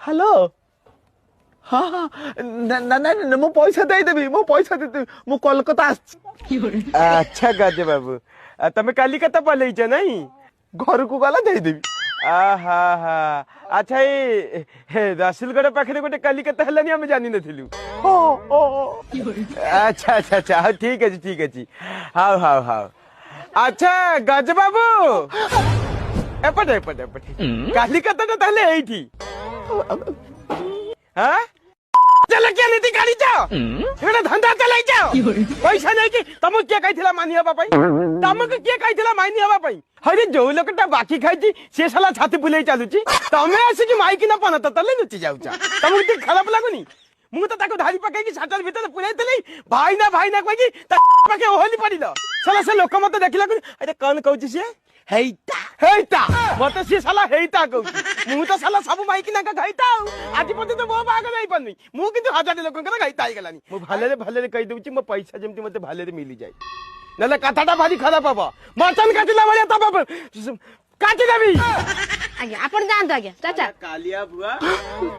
hello हाँ हाँ ना ना ना मो पैसा दे देबी मो पैसा दे देबी मो कोलकाता अच्छा गाजे बाबू तमे कलिकता पलैछ नहीं घर को गला दे देबी आहा हा अच्छा ये रसुलगढ़ पाखे गोटे कलिकता है आम जानी नथिलु अच्छा अच्छा अच्छा हाँ ठीक है ठीक हाँ हाँ हाँ अच्छा गज बाबू एपटे एपटे एपटे कलिकता तो ताले एठी हाँ चल क्या नीति गाड़ी जाओ एटा धंधा चलाई जाओ पैसा नहीं कि तुमको क्या कहिथिला मानी हबा पई तुमको क्या कहिथिला मानी हबा पई हरे जो लोकटा बाकी खाइची से साला छाती बुलाई चालुची तमे आसी कि माइकी ना पना तले नुची जाउचा तुमको ती खराब लागुनी मु तो ताको धारी पकाई कि साटर भीतर पुराई तले भाई ना कहि कि पके ओहली पडिलो साला से लोक मत देखिला कि अरे कौन कहउची से हेइता मते से साला हेइता कहउची मु तो साला सब माइकी ना का गाइता आज पते तो बो बाग नहीं पन्नी मु किंतु हजार लोक का गाइता आई गलानी मु भाले कहि दउची मो पैसा जेमती मते भाले मिली जाय नले कथाटा भारी खराब बाबा मटन काटिला बलिया तब काटी देबी आज्ञा आपण जानतो आज्ञा चाचा कालिया बुआ